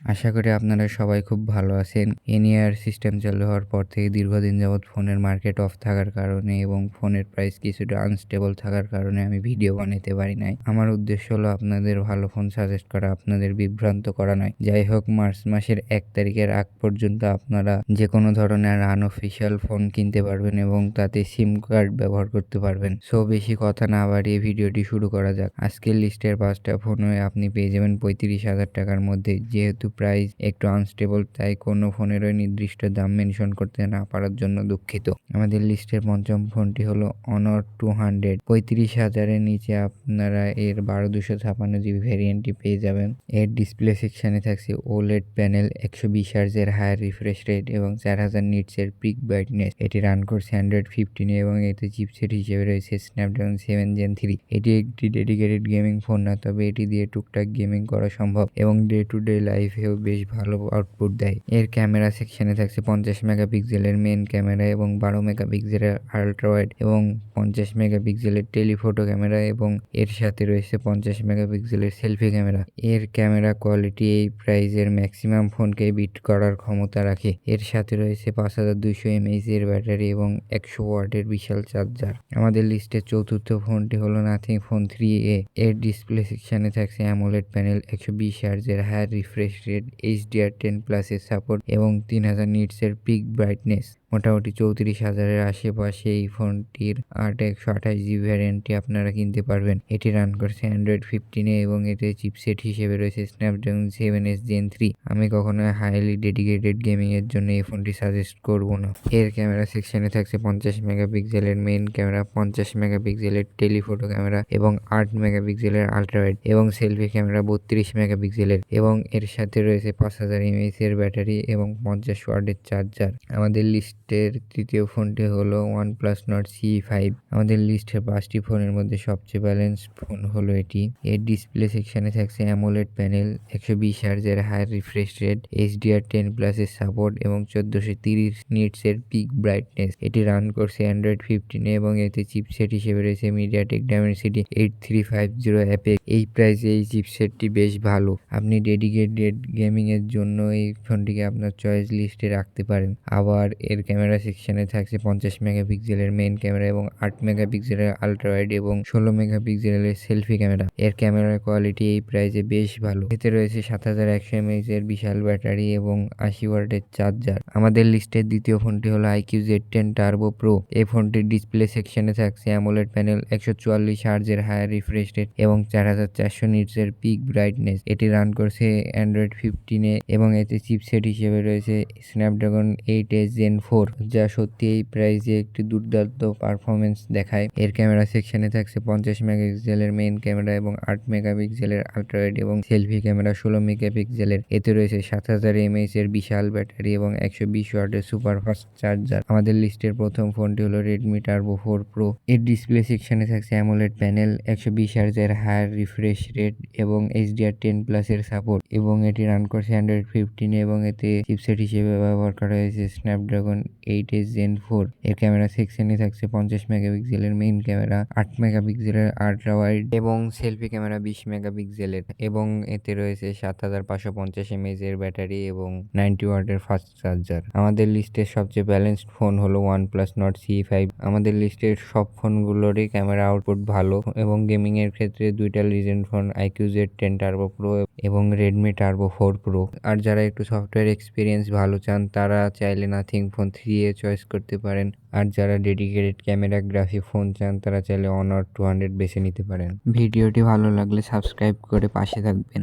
আশা করি আপনারা সবাই খুব ভালো আছেন। এনইআর সিস্টেম চালু হওয়ার পর থেকে দীর্ঘদিন যাবৎ ফোনের মার্কেট অফ থাকার কারণে এবং ফোনের প্রাইস কিছুটা আনস্টেবল থাকার কারণে আমি ভিডিও বানাতে পারি নাই। আমার উদ্দেশ্য হলো আপনাদের ভালো ফোন সাজেস্ট করা, আপনাদের বিভ্রান্ত করা নয়। যাই হোক, মার্চ মাসের 1 তারিখের আগ পর্যন্ত আপনারা যে কোনো ধরনের আনঅফিসিয়াল ফোন কিনতে পারবেন এবং তাতে সিম কার্ড ব্যবহার করতে পারবেন। সো বেশি কথা না বাড়িয়ে ভিডিওটি শুরু করা যাক। আজকের লিস্টের 5টা ফোনে আপনি পেয়ে যাবেন 35,000 টাকার মধ্যে। যেহেতু প্রাইস একটু আনস্টেবল, তাই কোনো ফোনেরই নির্দিষ্ট দাম মেনশন করতে না পারার জন্য দুঃখিত। আমাদের লিস্টের পঞ্চম ফোনটি হলো অনর 200। 35,000-এর নিচে আপনারা এর 12256 GB ভ্যারিয়েন্টটি পেয়ে যাবেন। এর ডিসপ্লে সেকশনে থাকছে ওলেড প্যানেল, 120 হার্জের হায়ার রিফ্রেশ রেট এবং 4000 নিটসের পিক ব্রাইটনেস। এটি রান করছে অ্যান্ড্রয়েড 15 এবং এতে চিপসেট হিসেবে রয়েছে স্ন্যাপড্রাগন 7 Gen 3। এটি একটি ডেডিকেটেড গেমিং ফোন না, তবে এটি দিয়ে টুকটাক গেমিং করা সম্ভব এবং ডে টু ডে লাইফেও বেশ ভালো আউটপুট দেয়। এর ক্যামেরা সেকশনে থাকছে 50 মেগাপিক্সেলের মেন ক্যামেরা এবং 12 মেগাপিক্সেলের আল্ট্রা ওয়াইড এবং 50 মেগাপিক্সেলের টেলিফোটো ক্যামেরা এবং এর সাথে রয়েছে 50 মেগাপিক্সেলের সেলফি ক্যামেরা। এর ক্যামেরা কোয়ালিটি এই প্রাইজের ম্যাক্সিমাম ফোনকে বিট করার ক্ষমতা রাখে। এর সাথে রয়েছে 5200 mAh এর ব্যাটারি এবং 100 ওয়াটের বিশাল চার্জার। আমাদের লিস্টের চতুর্থ ফোনটি হলো নাথিং ফোন 3A। এর ডিসপ্লে সেকশনে থাকছে অ্যামোলেড প্যানেল, 120 হার্জের হায়ার রিফ্রেশ রেট, HDR10+ এর সাপোর্ট এবং 3000 নিটসের পিক ব্রাইটনেস। মোটামুটি 34,000-এর আশেপাশে এই ফোনটির 128GB ভ্যারিয়েন্টটি আপনারা কিনতে পারবেন। এটি রান করছে অ্যান্ড্রয়েড 15-এ এবং এতে চিপসেট হিসেবে রয়েছে স্ন্যাপড্রাগন 7 Gen 3। আমি কখনো হাইলি ডেডিকেটেড গেমিং এর জন্য এই ফোনটি সাজেস্ট করব না। এর ক্যামেরা সেকশনে থাকছে 50 মেগাপিক্সেলের মেইন ক্যামেরা, 50 মেগাপিক্সেলের টেলিফোটো ক্যামেরা এবং 8 মেগাপিক্সেলের আল্ট্রা ওয়াইড এবং সেলফি ক্যামেরা 32 মেগাপিক্সেলের এবং এর সাথে রয়েছে 5000 mAh এর ব্যাটারি এবং 50 ওয়াটের চার্জার। আমাদের লিস্টের তৃতীয় ফোনটি হলো OnePlus Nord CE5। আমাদের লিস্টের 5টি ফোনের মধ্যে সবচেয়ে ব্যালেন্স ফোন হলো এটি। এর ডিসপ্লে সেকশনে থাকছে অ্যামোলেড প্যানেল, 120 হার্জের হায়ার রিফ্রেশ রেট, HDR10+ এর সাপোর্ট এবং 1430 নিটসের পিক ব্রাইটনেস। এটি রান করছে অ্যান্ড্রয়েড 15-এ এবং এতে চিপসেট হিসেবে রয়েছে মিডিয়াটেক ডাইমেনসিটি 8350 অ্যাপেক্স। এই প্রাইসে এই চিপসেটটি বেশ ভালো। আপনি ডেডিকেটেড গেমিং এর জন্য এই ফোনটিকে আপনার চয়েস লিস্টে রাখতে পারেন। আবার এর ক্যামেরা সেকশনে থাকছে 50 মেগাপিক্সেলের মেইন ক্যামেরা এবং 8 মেগাপিক্সেলের আল্ট্রা ওয়াইড এবং 16 মেগাপিক্সেলের সেলফি ক্যামেরা। এর ক্যামেরার কোয়ালিটি এই প্রাইসে বেশ ভালো। এতে রয়েছে 7100 mAh এর বিশাল ব্যাটারি এবং 80 ওয়াটের চার্জার। আমাদের লিস্টের দ্বিতীয় ফোনটি হলো IQ Z10 Turbo Pro। এই ফোনটির ডিসপ্লে সেকশনে থাকছে অ্যামোলেড প্যানেল, 144 হার্জের হায়ার রিফ্রেশ রেট এবং 4400 নিটসের পিক ব্রাইটনেস। এটি রান করছে অ্যান্ড্রয়েড 15-এ এবং এতে চিপসেট হিসেবে রয়েছে স্ন্যাপড্রাগন 8 Gen 4, যা সত্যি এই প্রাইসে একটি দুর্দান্ত পারফরমেন্স দেখায়। এর ক্যামেরা সেকশনে থাকছে 50 মেগাপিক্সেলের মেইন ক্যামেরা এবং 8 মেগাপিক্সেলের আল্ট্রা ওয়াইড এবং সেলফি ক্যামেরা 16 মেগাপিক্সেলের। এতে রয়েছে 7000 mAh এর বিশাল ব্যাটারি এবং 120 ওয়াটের সুপার ফাস্ট চার্জার। আমাদের লিস্টের প্রথম ফোনটি হলো Redmi Turbo 4 Pro। এর ডিসপ্লে সেকশনে থাকছে অ্যামোলেড প্যানেল, 120 হার্জের হায়ার রিফ্রেশ রেট এবং HDR10+ এর সাপোর্ট এবং এটি রান করছে অ্যান্ড্রয়েড 15-এ এবং এতে চিপসেট হিসেবে ব্যবহার করা হয়েছে স্ন্যাপড্রাগন 8 Gen 4। এর ক্যামেরা সেকশনে থাকছে 50 মেগাপিক্সেলের মেইন ক্যামেরা, 8 মেগাপিক্সেলের আল্ট্রা ওয়াইড এবং সেলফি ক্যামেরা 20 মেগাপিক্সেলের এবং এতে রয়েছে 7550 mAh এর ব্যাটারি এবং 90 ওয়াটের ফাস্ট চার্জার। আমাদের লিস্টের সবচেয়ে ব্যালেন্সড ফোন হলো OnePlus Nord CE5। আমাদের লিস্টের সব ফোনগুলোরই ক্যামেরা আউটপুট ভালো এবং গেমিং এর ক্ষেত্রে দুইটা legend phone IQ Z10 Turbo Pro এবং Redmi Turbo 4 Pro। আর যারা একটু সফটওয়্যার এক্সপিরিয়েন্স ভালো চান তারা চাইলে নাথিং ফোন 3A চয়েস করতে পারেন। আর যারা ডেডিকেটেড ক্যামেরাগ্রাফি ফোন চান তারা চাইলে অনর 200 বেছে নিতে পারেন। ভিডিওটি ভালো লাগলে সাবস্ক্রাইব করে পাশে থাকবেন।